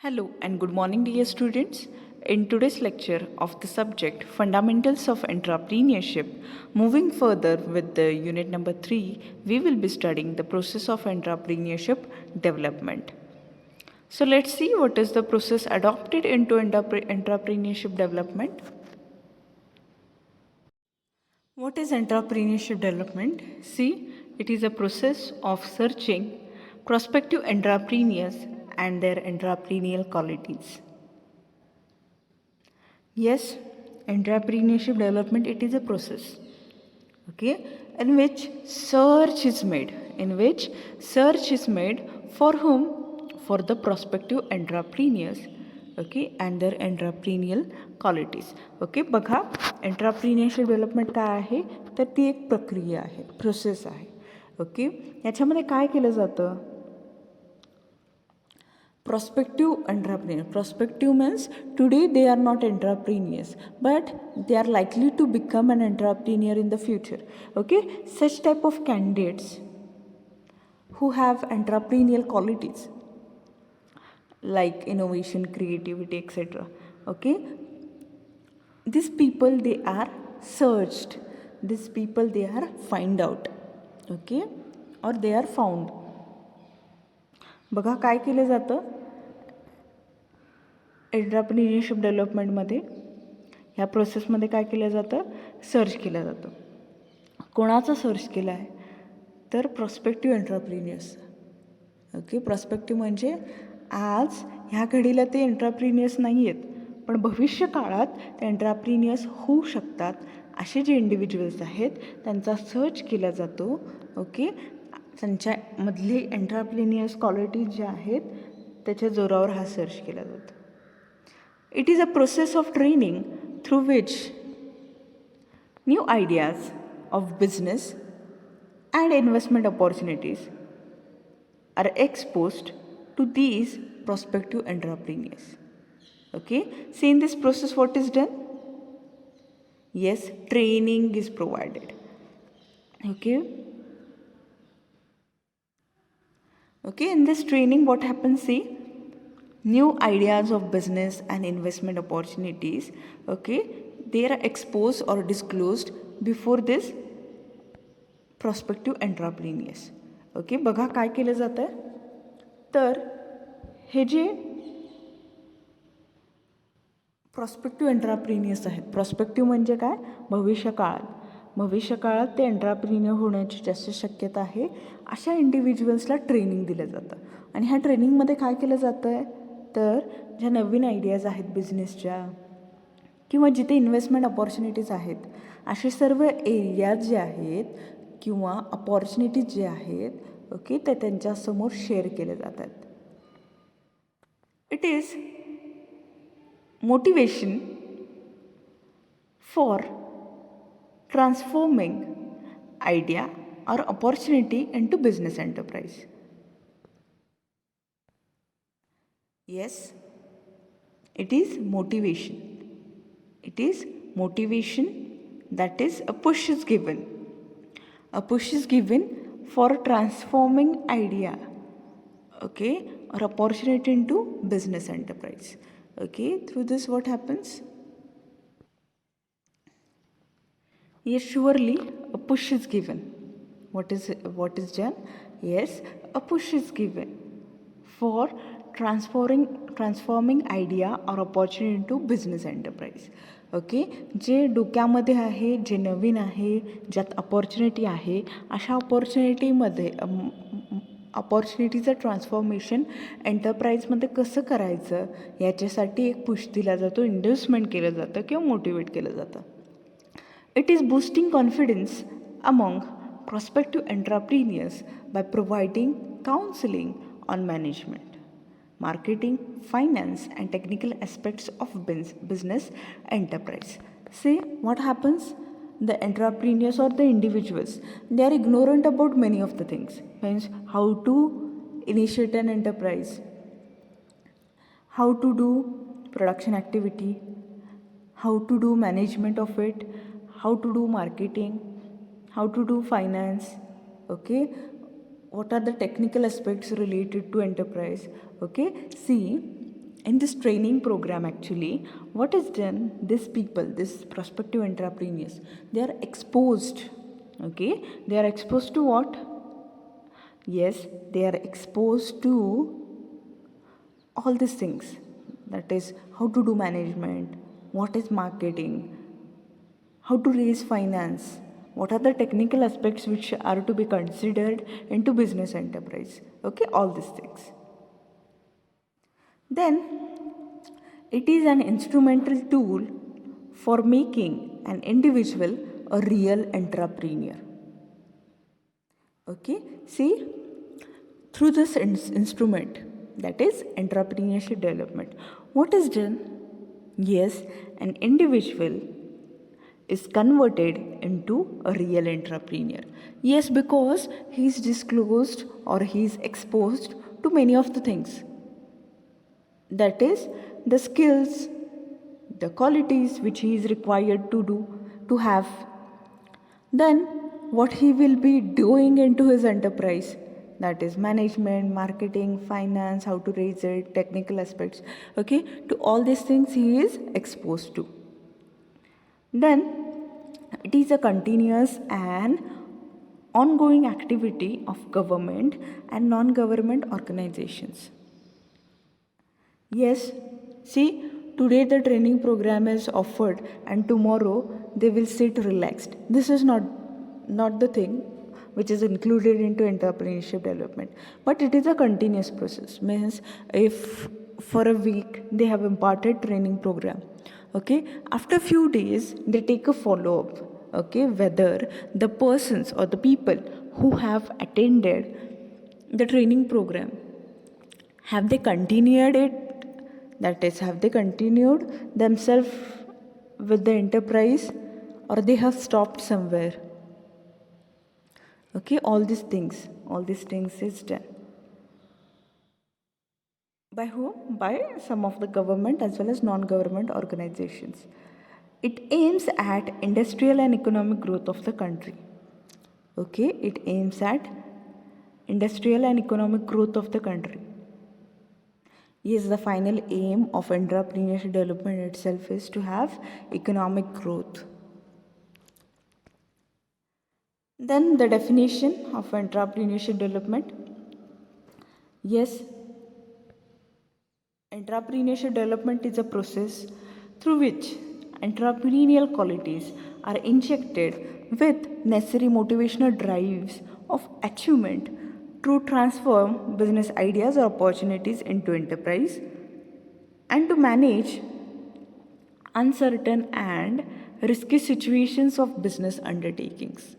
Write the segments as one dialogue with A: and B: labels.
A: Hello and good morning, dear students. In today's lecture of the subject Fundamentals of Entrepreneurship, moving further with the unit number 3, we will be studying the process of entrepreneurship development. So let's see what is the process adopted into entrepreneurship development. What is entrepreneurship development? See, it is a process of searching prospective entrepreneurs and their entrepreneurial qualities. Yes, entrepreneurship development, it is a process, okay, in which search is made. For whom? For the prospective entrepreneurs, okay, and their entrepreneurial qualities. Okay, बघा एंटरप्रिनियरशिप development काय आहे तर ती एक प्रक्रिया आहे, process आहे. Okay, याच्यामध्ये काय केलं जातं? Prospective entrepreneur. Prospective means today they are not entrepreneurs, but they are likely to become an entrepreneur in the future. Okay, such type of candidates who have entrepreneurial qualities like innovation, creativity, etc. Okay, these people they are searched. These people they are find out. Okay, or they are found. बघा काय केलं जातं entrepreneurship डेव्हलपमेंटमध्ये, ह्या प्रोसेसमध्ये काय केलं जातं? Search केलं जातं. कोणाचं सर्च केलं आहे तर प्रॉस्पेक्टिव्ह एंटरप्रिन्युअर्स. ओके, प्रॉस्पेक्टिव्ह म्हणजे आज ह्या घडीला ते एंटरप्रिन्युअर्स नाही आहेत, पण भविष्य काळात ते एंटरप्रिन्युअर्स होऊ शकतात असे जे इंडिव्हिज्युअल्स आहेत त्यांचा सर्च केला जातो. ओके, त्यांच्यामधले एंटरप्रिन्युअर्स क्वालिटीज ज्या आहेत त्याच्या जोरावर हा सर्च केला जातो. It is a process of training through which new ideas of business and investment opportunities are exposed to these prospective entrepreneurs. Okay, see in this process what is done? Yes, training is provided. Okay. Okay, in this training what happens, see, new ideas of business and investment opportunities, okay, they are exposed or disclosed before this prospective entrepreneurs. Okay, बघा काय केलं जातं आहे तर हे जे prospective एंटरप्रिन्युअर्स आहेत, prospective म्हणजे काय, भविष्यकाळात ते एंटरप्रिन्युअर होण्याची जास्त शक्यता आहे अशा इंडिव्हिज्युअल्सला ट्रेनिंग दिलं जातं. आणि ह्या ट्रेनिंगमध्ये काय केलं जातं आहे तर ज्या नवीन आयडियाज आहेत बिझनेसच्या किंवा जिथे इन्व्हेस्टमेंट अपॉर्च्युनिटीज आहेत असे सर्व एरियाज जे आहेत किंवा अपॉर्च्युनिटीज जे आहेत, ओके, ते त्यांच्यासमोर शेअर केले जातात. It is motivation for transforming idea or opportunity into business enterprise. Yes, it is motivation. It is motivation, that is a push is given. A push is given for transforming idea, okay, or opportunity into business enterprise. Okay, through this what happens? Yes, surely a push is given. What is done? Yes, a push is given for transforming idea or opportunity into business enterprise. Okay, जे डोक्यामध्ये आहे, जे नवीन आहे, ज्यात opportunity आहे अशा अपॉर्च्युनिटीचं transformation एंटरप्राईजमध्ये कसं करायचं याच्यासाठी एक पुश दिला जातो, इंड्युसमेंट केलं जातं किंवा मोटिवेट केलं जातं. It is boosting confidence among prospective entrepreneurs by providing counseling on management, marketing, finance, and technical aspects of business enterprise. See what happens? The entrepreneurs or the individuals, they are ignorant about many of the things. Means how to initiate an enterprise, how to do production activity, how to do management of it, how to do marketing, how to do finance, okay, what are the technical aspects related to enterprise. Okay, see, in this training program, actually what is done, these people, these prospective entrepreneurs, they are exposed. Okay, they are exposed to what? Yes, they are exposed to all these things, that is how to do management, what is marketing, how to raise finance, what are the technical aspects which are to be considered into business enterprise. Okay, all these things. Then it is an instrumental tool for making an individual a real entrepreneur. Okay, see, through this instrument, that is entrepreneurship development, what is done? Yes, an individual is converted into a real entrepreneur. Yes, because he is disclosed or he is exposed to many of the things, that is the skills, the qualities which he is required to have. Then what he will be doing into his enterprise, that is management, marketing, finance, how to raise it, technical aspects. Okay, to all these things he is exposed to. Then it is a continuous and ongoing activity of government and non-government organizations. Yes, see, today the training program is offered and tomorrow they will sit relaxed. This is not the thing which is included into entrepreneurship development, but it is a continuous process. Means if for a week they have imparted training program, okay, after few days they take a follow up, okay, whether the persons or the people who have attended the training program, have they continued it, that is have they continued themselves with the enterprise, or they have stopped somewhere. Okay, all these things is done by whom? By some of the government as well as non-government organizations. It aims at industrial and economic growth of the country. Okay, it aims at industrial and economic growth of the country. Yes, the final aim of entrepreneurship development itself is to have economic growth. Then the definition of entrepreneurship development. Yes, entrepreneurship development is a process through which entrepreneurial qualities are injected with necessary motivational drives of achievement to transform business ideas or opportunities into enterprise and to manage uncertain and risky situations of business undertakings.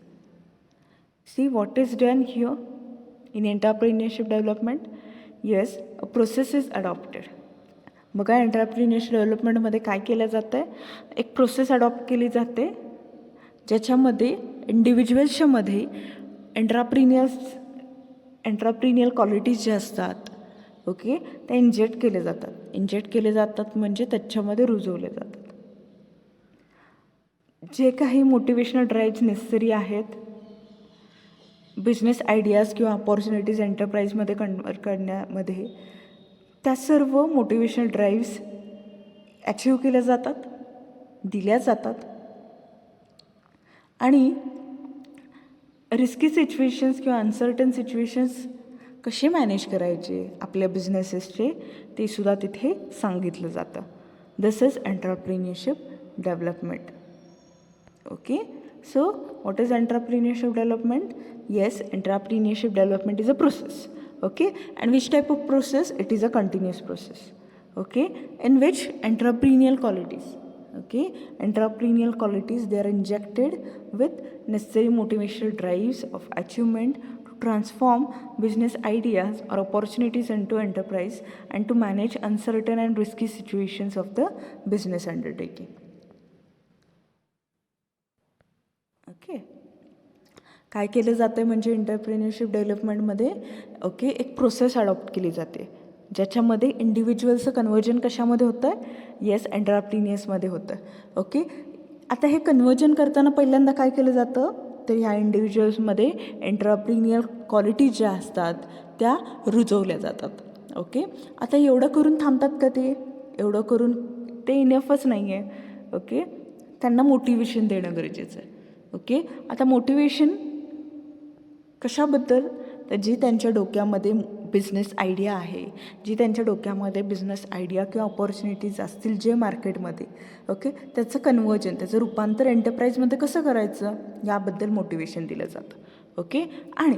A: See what is done here in entrepreneurship development? Yes, a process is adopted. बघा entrepreneurship डेव्हलपमेंटमध्ये काय केलं जातं आहे, एक process adopt केली जाते ज्याच्यामध्ये इंडिव्हिज्युअल्सच्यामध्ये एंटरप्रिनियल qualities ज्या असतात, ओके, त्या इंजेक्ट केले जातात म्हणजे त्याच्यामध्ये रुजवले जातात. जे काही मोटिवेशनल ड्राईव्स नेसेसरी आहेत बिझनेस आयडियाज किंवा अपॉर्च्युनिटीज एंटरप्राईजमध्ये कन्वर्ट करण्यामध्ये, त्या सर्व मोटिवेशनल ड्राईव्स अचीव केल्या जातात, दिल्या जातात. आणि रिस्की सिच्युएशन्स किंवा अनसर्टन सिच्युएशन्स कसे मॅनेज करायचे आपल्या बिझनेसेसचे ते सुद्धा तिथे सांगितलं जातं. This is entrepreneurship development. Okay, so what is entrepreneurship development? Yes, entrepreneurship development is a process. Okay, and which type of process? It is a continuous process. Okay, in which entrepreneurial qualities they are injected with necessary motivational drives of achievement to transform business ideas or opportunities into enterprise and to manage uncertain and risky situations of the business undertaking. Okay, काय केलं जातं आहे म्हणजे entrepreneurship डेव्हलपमेंटमध्ये, okay, एक process adopt केली जाते ज्याच्यामध्ये इंडिव्हिज्युअलचं conversion कशामध्ये होतं आहे? येस, एंटरप्रिनियर्समध्ये होतं. ओके, आता हे कन्वर्जन करताना पहिल्यांदा काय केलं जातं तर ह्या इंडिव्हिज्युअल्समध्ये एंटरप्रिनियल क्वालिटीज ज्या असतात त्या रुजवल्या जातात. ओके. आता एवढं करून थांबतात का ते? एवढं करून ते इनफच नाही आहे. ओके. त्यांना मोटिवेशन देणं गरजेचं आहे. ओके. आता मोटिवेशन कशाबद्दल? तर जी त्यांच्या डोक्यामध्ये बिझनेस आयडिया आहे, जी त्यांच्या डोक्यामध्ये बिझनेस आयडिया किंवा ऑपॉर्च्युनिटीज असतील जे मार्केटमध्ये, ओके, त्याचं कन्वर्जन, त्याचं रूपांतर एंटरप्राईजमध्ये कसं करायचं याबद्दल मोटिवेशन दिलं जातं. ओके. आणि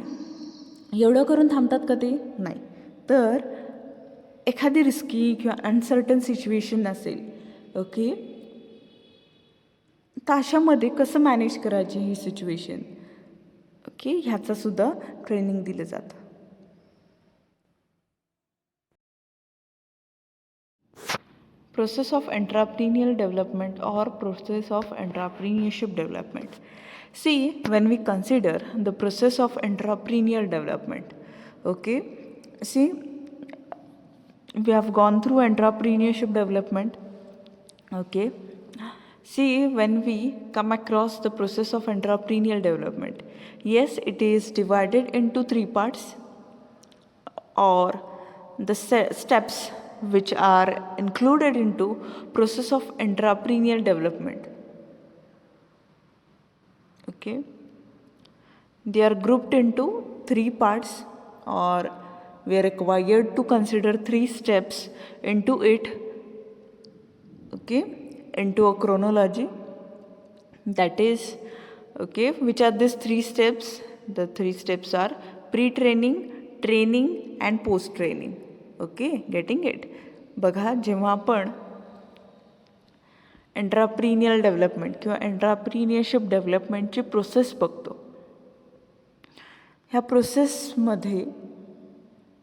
A: एवढं करून थांबतात का ते? नाही. तर एखादी रिस्की किंवा अनसर्टन सिच्युएशन असेल, ओके, तर अशामध्ये कसं मॅनेज करायची ही सिच्युएशन, ओके, ह्याचंसुद्धा ट्रेनिंग दिलं जातं. Process of entrepreneurial development or process of entrepreneurship development. See, when we consider the process of entrepreneurial development, okay, see, we have gone through entrepreneurship development, okay. See, when we come across the process of entrepreneurial development, yes, it is divided into 3 parts, or the steps which are included into process of entrepreneurial development. Okay, they are grouped into 3 parts, or we are required to consider 3 steps into it, okay, into a chronology. That is, okay, which are these 3 steps? The 3 steps are pre-training, training and post training. Okay, getting it? बघा, जेव्हा आपण एंट्राप्रिनियल development किंवा एंट्राप्रिनियरशिप डेव्हलपमेंटची process बघतो, ह्या प्रोसेसमध्ये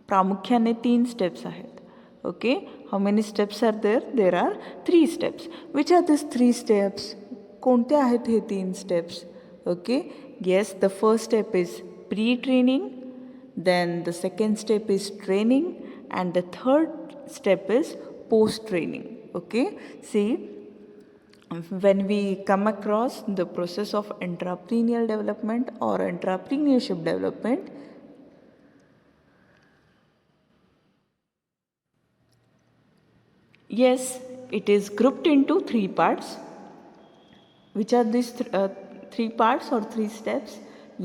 A: प्रामुख्याने 3 steps आहेत. Okay, how many steps are there? There are 3 steps. Which are this 3 steps? कोणते आहेत हे 3 steps? Okay, yes, the first step is pre training, then the second step is training, and the third step is post training. Okay, see, when we come across the process of entrepreneurial development or entrepreneurship development, yes, it is grouped into 3 parts. Which are these 3 parts or 3 steps?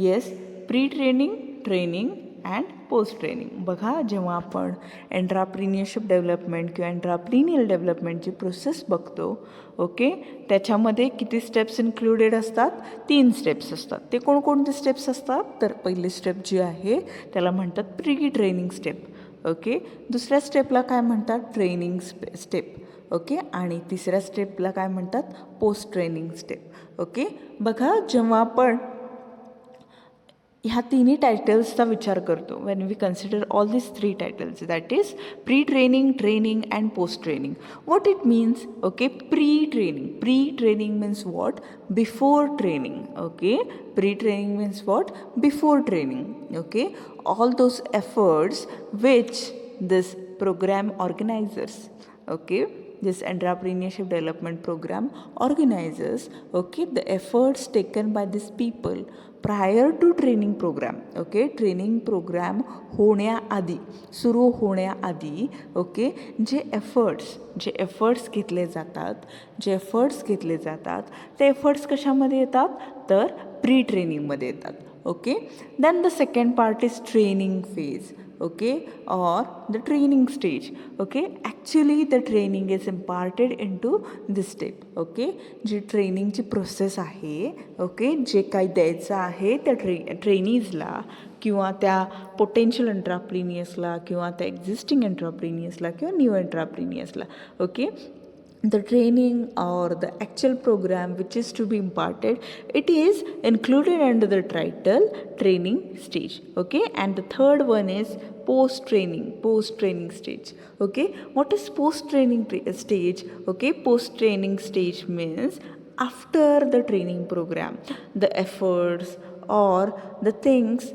A: Yes, pre-training, training and post training. बघा, जेव्हा आपण एंट्राप्रिनियरशिप development किंवा एंट्राप्रिनियल डेव्हलपमेंटची process बघतो, okay, त्याच्यामध्ये किती steps included असतात? 3 steps असतात. ते कोणकोणते स्टेप्स असतात? तर पहिली स्टेप जी आहे त्याला म्हणतात प्री ट्रेनिंग स्टेप. ओके, दुसऱ्या स्टेपला काय म्हणतात? Training step. ओके, आणि तिसऱ्या स्टेपला काय म्हणतात? Post training step. ओके, बघा, जेव्हा आपण ह्या तिन्ही टायटल्सचा विचार करतो, when we consider all this 3 titles, that is pre training, training and post training. What it means? Okay, pre training. Pre training means what? Before training. Okay, pre training means what? Before training. Okay, all those efforts which this program organizers, okay, this entrepreneurship development program organizes, okay, the efforts taken by these people prior to training program. Okay, training program होण्याआधी, सुरू होण्याआधी, okay, जे efforts घेतले जातात ते efforts कशामध्ये येतात? तर pre ट्रेनिंगमध्ये येतात. Okay, then the second part is training phase. Okay, or the training stage. Okay, actually the training is imparted into this step. Okay, जी ट्रेनिंगची प्रोसेस आहे, ओके, जे काही द्यायचं आहे त्या ट्रेनीजला किंवा त्या पोटेन्शियल एंट्राप्रिनियर्सला किंवा त्या एक्झिस्टिंग एंट्राप्रिनियर्सला किंवा न्यू एंट्राप्रिनियर्सला. Okay, the training or the actual program which is to be imparted, it is included under the title training stage. Okay, and the third one is post training stage. Okay, what is post training stage? Okay, post training stage means after the training program, the efforts or the things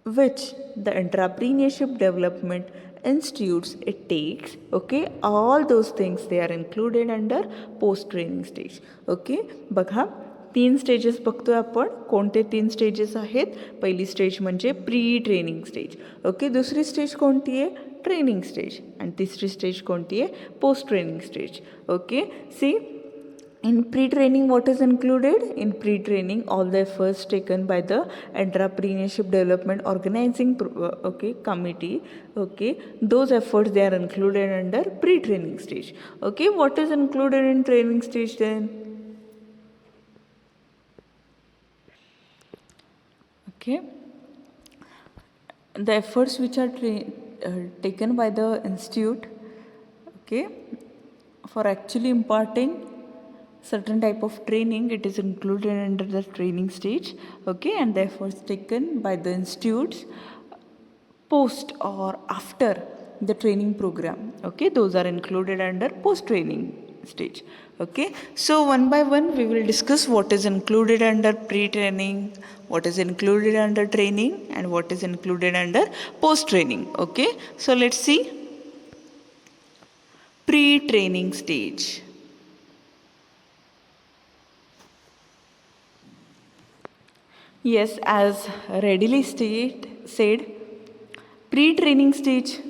A: which the entrepreneurship development institutes it takes, okay, all those things they are included under post training stage. Okay, बघा, 3 stages बघतोय आपण. कोणते 3 stages आहेत? पहिली stage म्हणजे pre training stage. Okay, दुसरी stage कोणती आहे? Training stage. आणि तिसरी स्टेज कोणती आहे? Post training stage. Okay, see in pre-training what is included? In pre-training all the efforts taken by the entrepreneurship development organizing committee, okay, those efforts they are included under pre-training stage. Okay, what is included in training stage then? Okay, the efforts which are taken by the institute, okay, for actually imparting certain type of training, it is included under the training stage. Okay, and the efforts taken by the institutes post or after the training program, okay, those are included under post training stage. Okay, so one by one we will discuss what is included under pre training, what is included under training, and what is included under post training. Okay, so let's see pre training stage. Yes, as readily said, pre-training stage,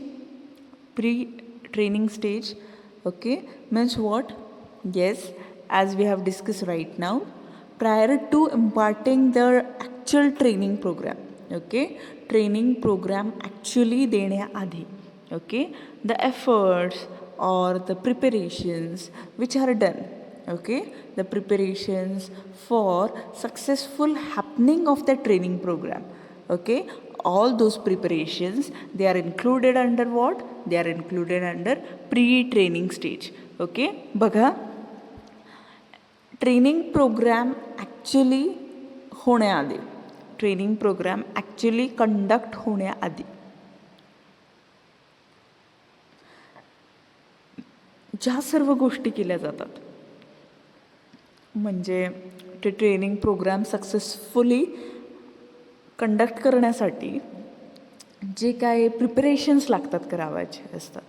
A: okay, means what? Yes, as we have discussed right now, prior to imparting the actual training program, okay, training program actually देण्याआधी, okay, the efforts or the preparations which are done, okay, the preparations for successful happening of the training program, okay, all those preparations they are included under what? They are included under pre-training stage. Okay, बघा, training programme actually होण्याआधी, training programme actually conduct होण्याआधी ज्या सर्व गोष्टी केल्या जातात, म्हणजे ते training programme successfully conduct करण्यासाठी जे काय प्रिपरेशन्स लागतात करावायचे असतात,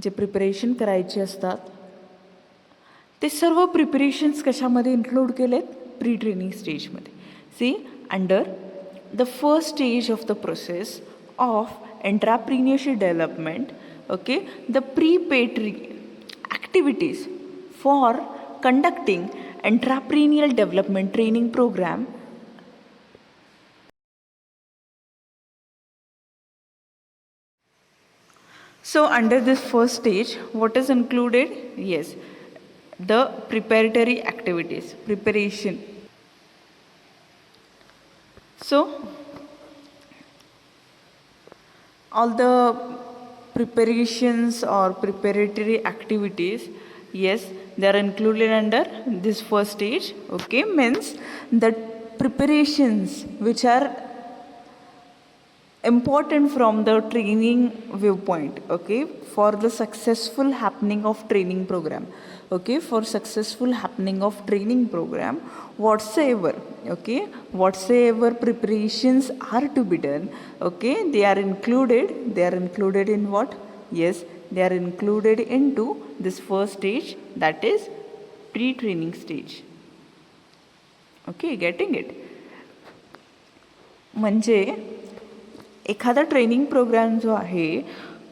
A: जे प्रिपरेशन करायचे असतात, ते सर्व प्रिपरेशन्स कशामध्ये इन्क्लूड केलेत? प्री ट्रेनिंग स्टेजमध्ये. See, under the first stage of the process of entrepreneurship development, okay, the preparatory activities for conducting entrepreneurial development training program so under this first stage what is included? Yes, the preparatory activities, preparation. So all the preparations or preparatory activities, yes, they are included under this first stage. Okay, means the preparations which are important from the training viewpoint, okay, for the successful happening of training program, okay, for successful happening of training program whatsoever, okay, whatsoever preparations are to be done, okay, they are included in what? Yes, they are included into this first stage, that is pre-training stage. Okay, getting it? म्हणजे एखादा training programme जो आहे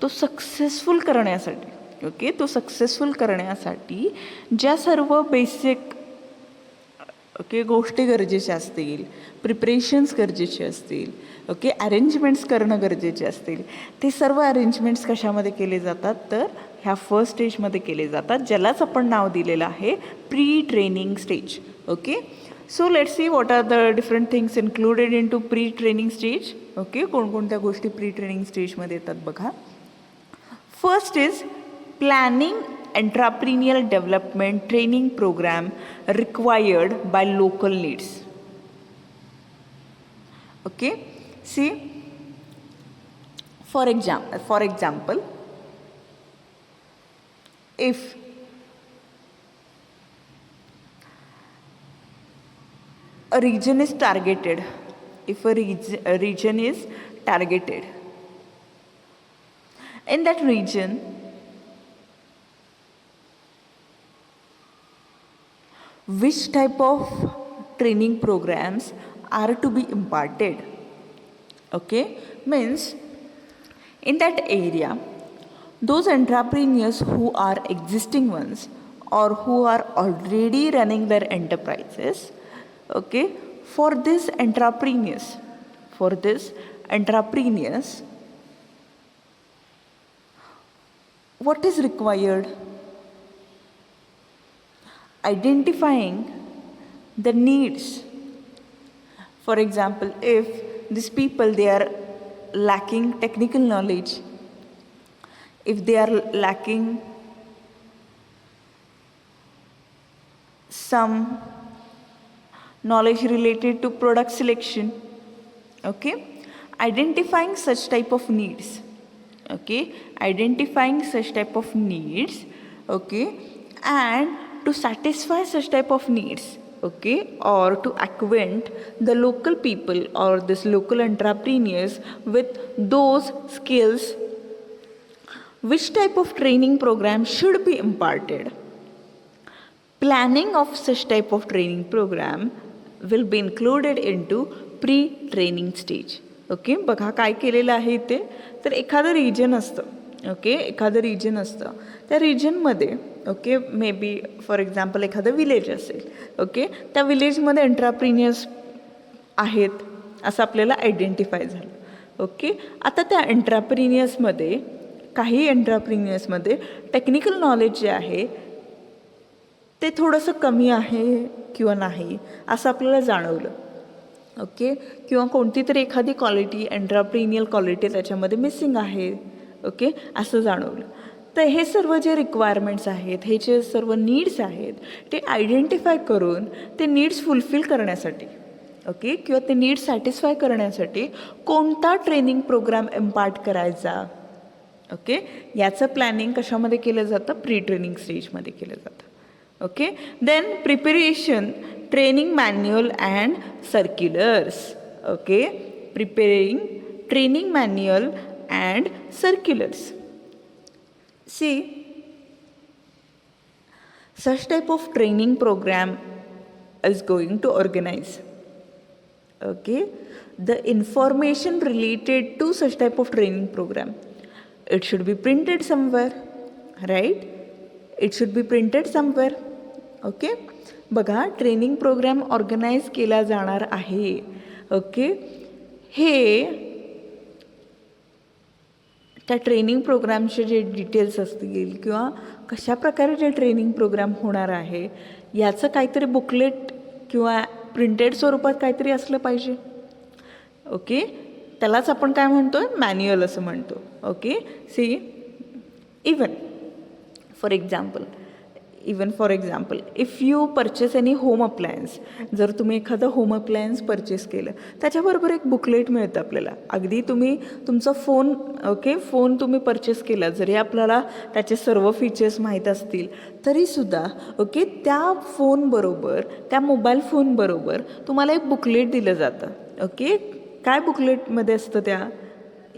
A: तो successful करण्यासाठी, okay, तो successful करण्यासाठी ज्या सर्व basic okay गोष्टी गरजेच्या असतील, प्रिपरेशन्स गरजेचे असतील, ओके, अरेंजमेंट्स करणं गरजेचे असतील, ते सर्व अरेंजमेंट्स कशामध्ये केले जातात? तर ह्या फर्स्ट स्टेजमध्ये केले जातात, ज्यालाच आपण नाव दिलेलं आहे pre training stage. Okay, so let's see what are the different things included in to pre training stage. Okay, कोणकोणत्या गोष्टी प्री ट्रेनिंग स्टेजमध्ये येतात बघा. First is planning entrepreneurial development training program required by local needs. Okay, see, for example, if a region is targeted, in that region which type of training programs are to be imparted. Okay, means in that area, those entrepreneurs who are existing ones or who are already running their enterprises, okay, for this entrepreneurs, what is required? Identifying the needs. For example, if these people, they are lacking technical knowledge, if they are lacking some knowledge related to product selection, okay, identifying such type of needs, okay, okay, and to satisfy such type of needs, okay, or to acquaint the local people or this local entrepreneurs with those skills, which type of training program should be imparted. Planning of such type of training program will be included into pre-training stage. Okay, बघा काय केलेलं आहे इथे, तर एखादं region असतं, okay, एखादं region असतं, त्या रिजनमध्ये, okay, may be for example एखादं विलेज असेल, ओके, त्या विलेजमध्ये एंटरप्रिन्युअर्स आहेत असं आपल्याला आयडेंटिफाय झालं. ओके, आता त्या एंटरप्रिन्युअर्समध्ये काही एंटरप्रिन्युअर्समध्ये टेक्निकल नॉलेज जे आहे ते थोडंसं कमी आहे किंवा नाही असं आपल्याला जाणवलं. ओके, किंवा कोणती तरी एखादी क्वालिटी, एंटरप्रिनियल क्वालिटी त्याच्यामध्ये मिसिंग आहे, ओके, असं जाणवलं. तर हे सर्व जे रिक्वायरमेंट्स आहेत, हे जे सर्व नीड्स आहेत, ते आयडेंटिफाय करून ते नीड्स फुलफिल करण्यासाठी, ओके, किंवा ते नीड्स सॅटिस्फाय करण्यासाठी कोणता ट्रेनिंग प्रोग्राम इम्पार्ट करायचा, ओके, याचं प्लॅनिंग कशामध्ये केलं जातं, प्री ट्रेनिंग स्टेजमध्ये केलं जातं. Okay, then preparation training manual and circulars. Okay, preparing training manual and circulars. See, such type of training program is going to organize. Okay, the information related to such type of training program, it should be printed somewhere, right? It should be printed somewhere. Okay, बघा, training program organise केला जाणार आहे, okay, हे त्या training प्रोग्रामचे जे details असतील किंवा कशा प्रकारे जे ट्रेनिंग प्रोग्राम होणार आहे याचं काहीतरी बुकलेट किंवा प्रिंटेड स्वरूपात काहीतरी असलं पाहिजे. ओके, त्यालाच आपण काय म्हणतो, मॅन्युअल असं म्हणतो. Okay, see, even for example if you purchase any home appliance, जर तुम्ही एखादं होम अप्लायन्स परचेस केलं त्याच्याबरोबर एक बुकलेट मिळतं आपल्याला. अगदी तुम्ही तुमचा फोन, ओके, फोन तुम्ही परचेस केला, जरी आपल्याला त्याचे सर्व फीचर्स माहीत असतील तरीसुद्धा, ओके, त्या फोनबरोबर, त्या मोबाईल फोनबरोबर तुम्हाला एक बुकलेट दिलं जातं. ओके, काय बुकलेटमध्ये असतं त्या,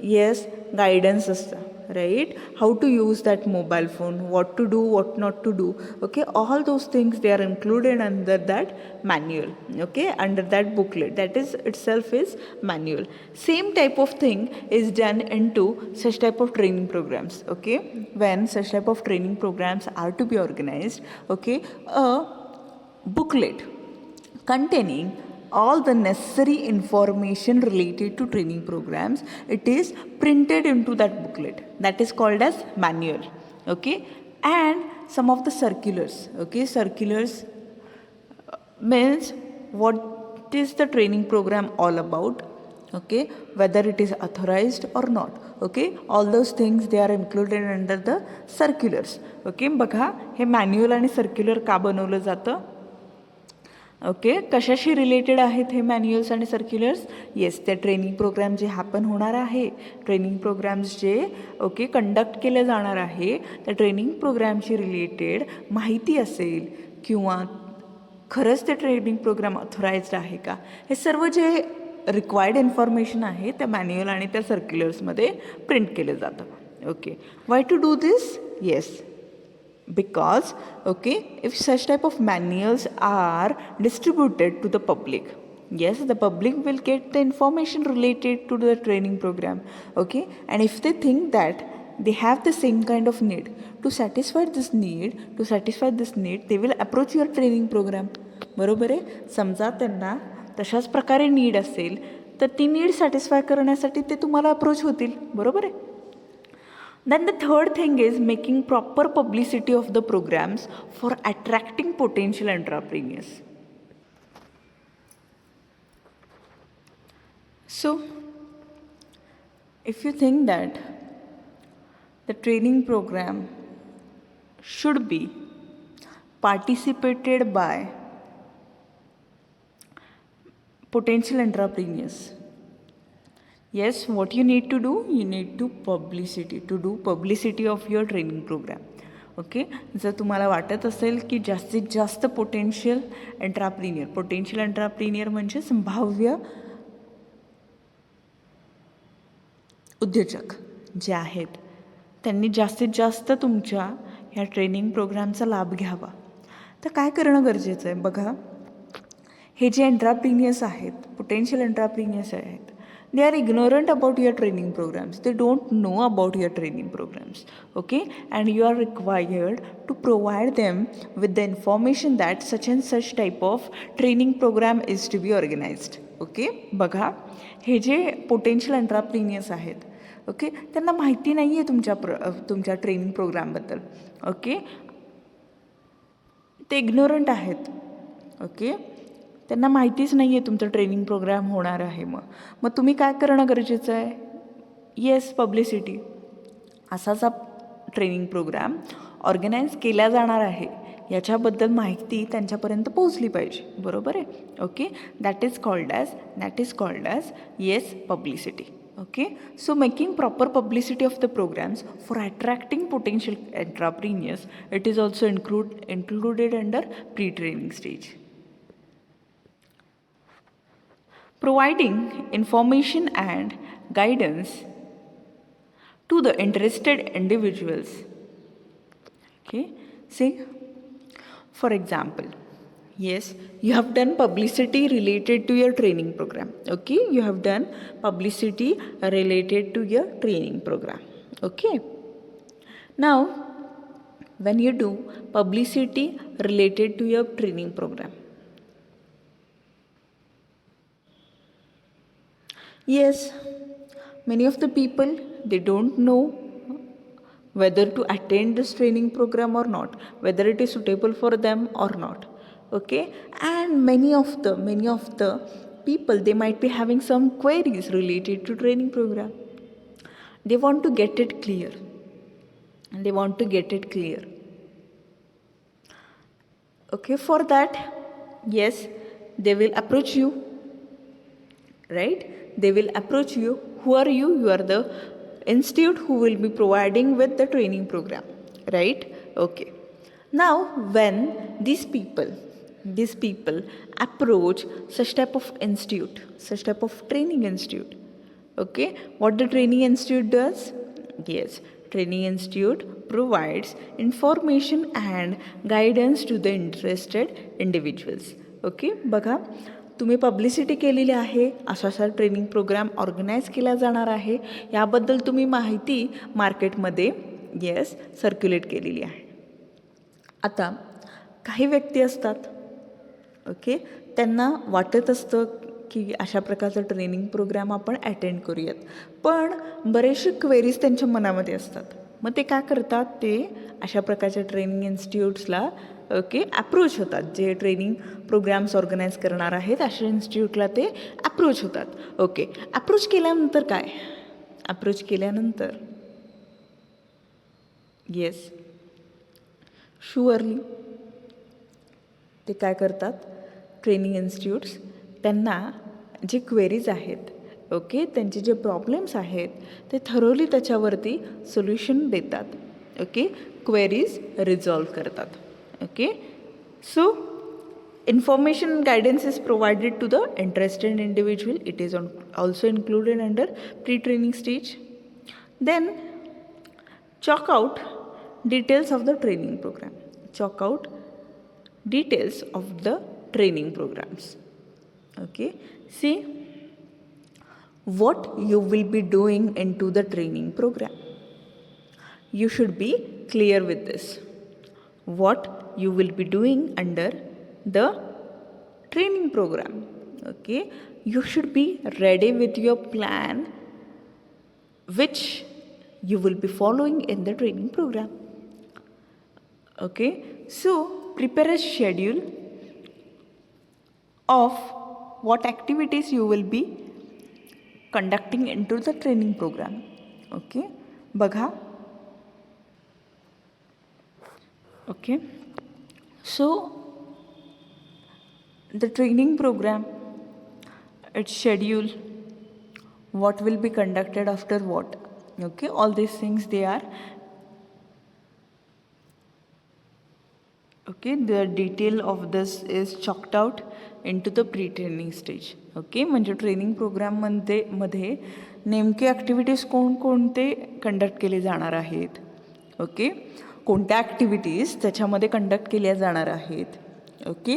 A: येस, गायडन्स असतं, right, how to use that mobile phone, what to do, what not to do, okay, all those things they are included under that manual, okay, under that booklet, that is itself is manual. Same type of thing is done into such type of training programs. Okay, when such type of training programs are to be organized, okay, a booklet containing all the necessary information related to training programs, it is printed into that booklet, that is called as manual. Okay, and some of the circulars, okay, circulars means what is the training program all about, okay, whether it is authorized or not, okay, all those things they are included under the circulars. Okay, बघा, हे manual आणि circular का बनवलं जातं, okay, कशाशी related आहेत हे manuals आणि सर्क्युलर्स, yes, त्या training programme जे happen होणार आहे, ट्रेनिंग प्रोग्राम्स जे, ओके, कंडक्ट केले जाणार आहे, त्या ट्रेनिंग प्रोग्रामशी रिलेटेड माहिती असेल किंवा खरंच ते ट्रेनिंग प्रोग्राम ऑथोराइज्ड आहे का, हे सर्व जे रिक्वायर्ड इन्फॉर्मेशन आहे त्या मॅन्युअल आणि त्या सर्क्युलर्समध्ये प्रिंट केलं जातं. Okay, why to do this, yes, because if such type of manuals are distributed to the public, yes, the public will get the information related to the training program. And if they think that they have the same kind of need, to satisfy this need, they will approach your training program. बरोबर आहे. समजा त्यांना तशाच प्रकारे need असेल तर ती need satisfy करण्यासाठी ते तुम्हाला अप्रोच होतील. बरोबर आहे. Then the third thing is making proper publicity of the programs for attracting potential entrepreneurs. So, if you think that the training program should be participated by potential entrepreneurs, yes, what you need to do, you need to do publicity of your training program. जर तुम्हाला वाटत असेल की जास्तीत जास्त potential एंट्राप्रिनियर म्हणजे संभाव्य उद्योजक जे आहेत त्यांनी जास्तीत जास्त तुमच्या ह्या ट्रेनिंग प्रोग्रामचा लाभ घ्यावा, तर काय करणं गरजेचं आहे. बघा, हे जे एंट्राप्रिनियर्स आहेत, पोटेन्शियल एंट्राप्रिनियर्स आहेत, they are ignorant about your training programs. They don't know about your training programs. And you are required to provide them with the information that such and such type of training program is to be organized. बघा, हे जे potential एंट्राप्रिनियर्स आहेत, त्यांना माहिती नाही आहे तुमच्या training प्रोग्रामबद्दल. ते ignorant आहेत. त्यांना माहितीच नाही आहे तुमचं ट्रेनिंग प्रोग्राम होणार आहे. मग तुम्ही काय करणं गरजेचं आहे. Yes, publicity. असाच हा ट्रेनिंग प्रोग्राम ऑर्गनाईज केला जाणार आहे याच्याबद्दल माहिती त्यांच्यापर्यंत पोहोचली पाहिजे. बरोबर आहे. That is called as yes, publicity. So making proper publicity of the programs for attracting potential entrepreneurs, it is also included under pre-training stage. Providing information and guidance to the interested individuals. See, for example, yes, you have done publicity related to your training program. You have done publicity related to your training program. Now, when you do publicity related to your training program, yes, many of the people, they don't know whether to attend this training program or not, whether it is suitable for them or not. And many of the people, they might be having some queries related to training program. They want to get it clear. For that, yes, they will approach you, right? They will approach you. Who are you? You are the institute who will be providing with the training program, right? Now, when these people approach such type of institute, such type of training institute, what the training institute does? Yes, training institute provides information and guidance to the interested individuals. बघा, तुम्ही publicity केलेली आहे, असा training program organise केला जाणार आहे, याबद्दल तुम्ही माहिती मार्केटमध्ये येस सर्क्युलेट केलेली आहे. आता काही व्यक्ती असतात, त्यांना वाटत असतं की अशा प्रकारचं ट्रेनिंग प्रोग्राम आपण अटेंड करूयात, पण बरेचसे क्वेरीज त्यांच्या मनामध्ये असतात. मग ते काय करतात, ते अशा प्रकारच्या ट्रेनिंग इन्स्टिट्यूट्सला अप्रोच होतात. जे ट्रेनिंग प्रोग्राम्स ऑर्गनाईज करणार आहेत अशा इन्स्टिट्यूटला ते अप्रोच होतात. अप्रोच केल्यानंतर काय, अप्रोच केल्यानंतर येस, शुअरली ते काय करतात, ट्रेनिंग इन्स्टिट्यूट्स त्यांना जे क्वेरीज आहेत, त्यांचे जे प्रॉब्लेम्स आहेत ते थरोली त्याच्यावरती सोल्युशन देतात. क्वेरीज रिझॉल्व करतात. So information and guidance is provided to the interested individual. It is also included under pre-training stage. Then chalk out details of the training program. Chalk out details of the training programs. Okay, see what you will be doing into the training program. You should be clear with this. What you will be doing under the training program. Okay, you should be ready with your plan which you will be following in the training program. Okay, so prepare a schedule of what activities you will be conducting into the training program. Okay, बघा. Okay, so the training program, its schedule, what will be conducted after what. Okay, all these things they are. Okay, the detail of this is chalked out into the pre-training stage. Okay, म्हणजे training प्रोग्राममध्ये नेमके activities कोणकोणते conduct केले जाणार आहेत. Okay, कोणत्या activities त्याच्यामध्ये conduct केल्या जाणार आहेत. ओके,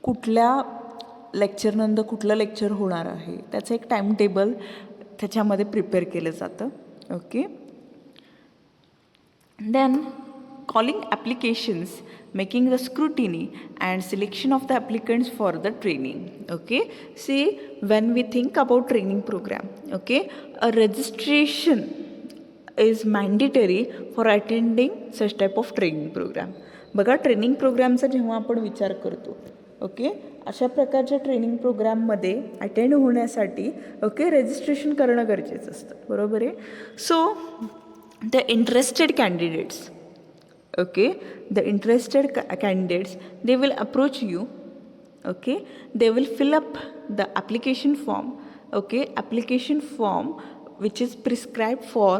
A: कुठल्या लेक्चरनंतर कुठलं लेक्चर होणार आहे त्याचं एक टाईम टेबल त्याच्यामध्ये प्रिपेअर केलं जातं. Okay, then calling applications, making the scrutiny and selection of the applicants for the training. Okay, see when we think about training program, okay, a registration is mandatory for attending such type of training program. बघा, training प्रोग्रामचा जेव्हा आपण विचार करतो, okay, अशा प्रकारच्या training प्रोग्राममध्ये attend होण्यासाठी okay registration करणं गरजेचं असतं. बरोबर आहे. So the interested candidates, okay, the interested candidates, they will approach you. Okay, they will fill up the application form. Okay, application form which is prescribed for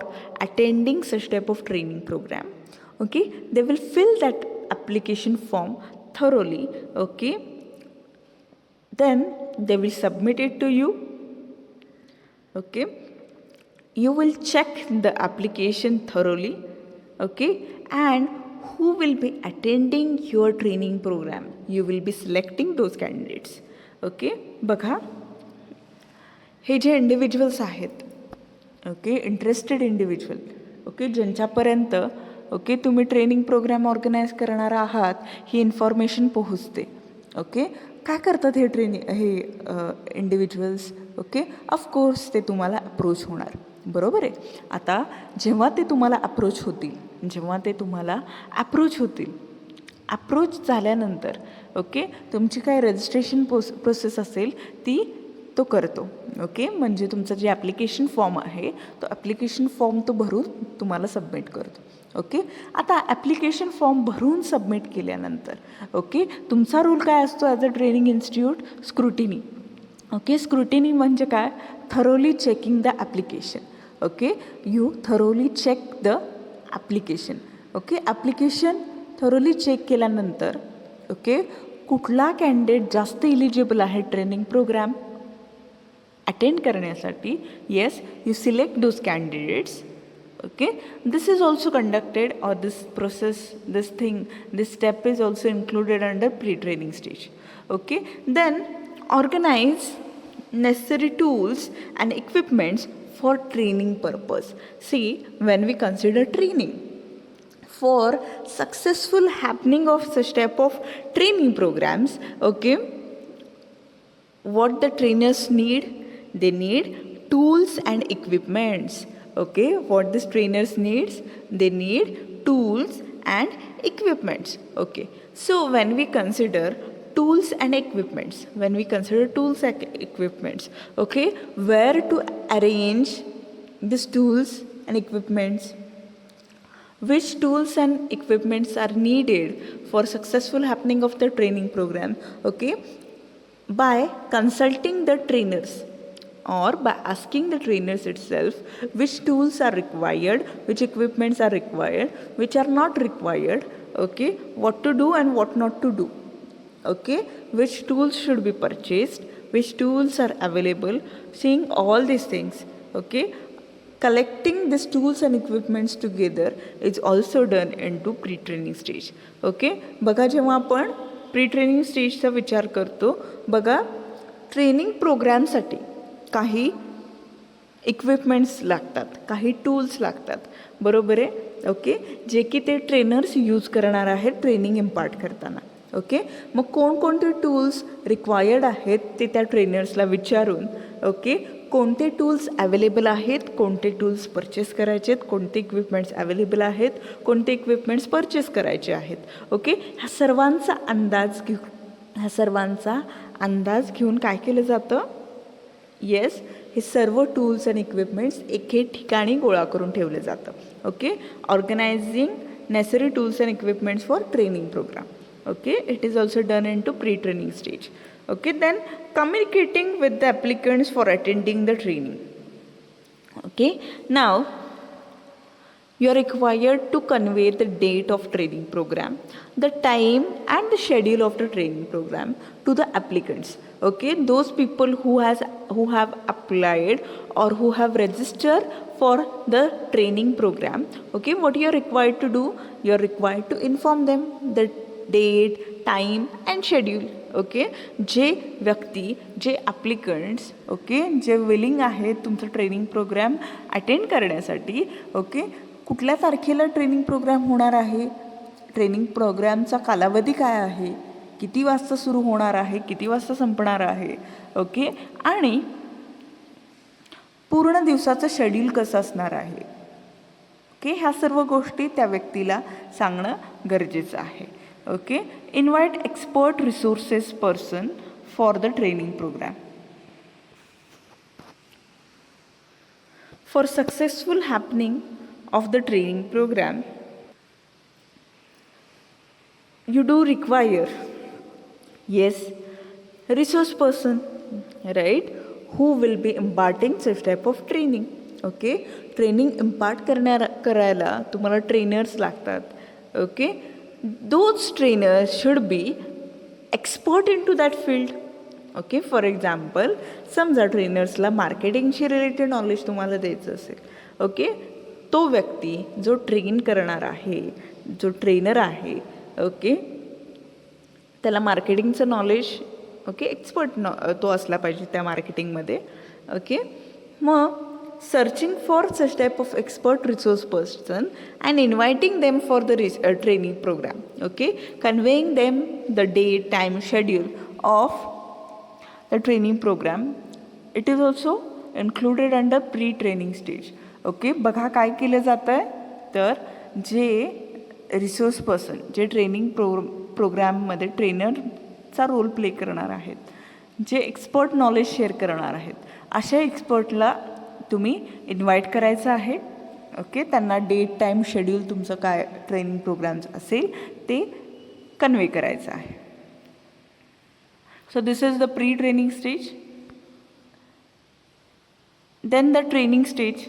A: attending such type of training program. Okay, they will fill that application form thoroughly. Okay, then they will submit it to you. Okay, you will check the application thoroughly. Okay, and who will be attending your training program, you will be selecting those candidates. Okay, बघा, हे जे individuals आहेत, okay, interested individual, okay, ज्यांच्यापर्यंत okay तुम्ही training program organise करणार आहात ही information पोहोचते. Okay, काय करतात हे इंडिव्हिज्युअल्स. ओके, ऑफकोर्स ते तुम्हाला अप्रोच होणार. बरोबर आहे. आता जेव्हा ते तुम्हाला अप्रोच होतील, अप्रोच झाल्यानंतर ओके तुमची काय रजिस्ट्रेशन प्रोसेस असेल ती तो करतो. ओके, म्हणजे तुमचं जे ॲप्लिकेशन फॉर्म आहे तो ॲप्लिकेशन फॉर्म तो भरून तुम्हाला सबमिट करतो. ओके, आता ॲप्लिकेशन फॉर्म भरून सबमिट केल्यानंतर ओके तुमचा रोल काय असतो as a training institute, scrutiny. Okay, scrutiny म्हणजे काय, thoroughly checking the application. Okay, you thoroughly check the application. Okay, application thoroughly check केल्यानंतर ओके कुठला कॅन्डिडेट जास्त इलिजिबल आहे ट्रेनिंग प्रोग्राम अटेंड करण्यासाठी, yes you select those candidates. Okay, this is also conducted, or this process, this step is also included under pre-training stage. Okay, then organize necessary tools and equipments for training purpose. See, when we consider training, for successful happening of such type of training programs, okay, what the trainers need, they need tools and equipments. Okay, what these trainers needs, they need tools and equipments. Okay, so when we consider tools and equipments, okay, where to arrange these tools and equipments, which tools and equipments are needed for successful happening of the training program. Okay, by consulting the trainers or by asking the trainers itself which tools are required, which equipments are required, which are not required. Okay, what to do and what not to do. Okay, which tools should be purchased, which tools are available, seeing all these things. Okay, collecting these tools and equipments together is also done into pre-training stage. Okay, बघा जेव्हा आपण pre training स्टेजचा विचार करतो, बघा training प्रोग्रॅमसाठी काही equipments लागतात, काही tools लागतात, बरोबर आहे. ओके, जे की ते ट्रेनर्स यूज करणार आहेत ट्रेनिंग इम्पार्ट करताना. ओके, मग कोणकोणते टूल्स रिक्वायर्ड आहेत ते त्या ट्रेनर्सला विचारून, ओके, कोणते टूल्स अवेलेबल आहेत, कोणते टूल्स परचेस करायचे आहेत, कोणते इक्विपमेंट्स अवेलेबल आहेत, कोणते इक्विपमेंट्स परचेस करायचे आहेत. ओके, ह्या सर्वांचा अंदाज घेऊन काय केलं जातं, येस, हे सर्व टूल्स आणि इक्विपमेंट्स एके ठिकाणी गोळा करून ठेवले जातं. Okay, organizing necessary tools and equipments for training program. Okay, it is also done into pre-training stage. Okay, then communicating with the applicants for attending the training. Okay, now you are required to convey the date of training program, the time and the schedule of the training program to the applicants. Okay, those people who have applied or who have registered for the training program. Okay, what you are required to do, you are required to inform them that date, time and schedule. Okay, जे व्यक्ती, जे applicants, okay, जे willing आहेत तुमचं training programme attend करण्यासाठी, okay, कुठल्या तारखेला training programme होणार आहे, ट्रेनिंग प्रोग्रामचा कालावधी काय आहे, किती वाजता सुरू होणार आहे, किती वाजता संपणार आहे, ओके, आणि पूर्ण दिवसाचं शेड्यूल कसं असणार आहे. ओके, ह्या सर्व गोष्टी त्या व्यक्तीला सांगणं गरजेचं आहे. Okay, invite expert resources person for the training program. For successful happening of the training program, you do require, yes, resource person, right, who will be imparting such type of training. Okay, training impart करायला तुम्हाला trainers लागतात. Okay, those trainers should be expert into that field. Okay, for example समजा ट्रेनर्सला मार्केटिंगशी related knowledge तुम्हाला द्यायचं असेल. Okay, तो व्यक्ती जो ट्रेन करणार आहे, जो ट्रेनर आहे, ओके, त्याला मार्केटिंगचं नॉलेज, ओके, एक्सपर्ट तो असला पाहिजे त्या मार्केटिंगमध्ये. Okay, mug searching for such type of expert resource person and inviting them for the training program. Okay, conveying them the date, time, schedule of the training program. It is also included under pre-training stage. Okay, बघा काय केलं जातं आहे, तर जे resource person, जे training प्रोग्राममध्ये ट्रेनरचा role play करणार आहेत, जे expert knowledge share करणार आहेत, अशा एक्सपर्टला तुम्ही इन्व्हाइट करायचं आहे. ओके, त्यांना डेट, टाईम, शेड्यूल तुमचं काय ट्रेनिंग प्रोग्राम्स असेल ते कन्वे करायचं आहे. So this is the pre training stage. Then the training stage.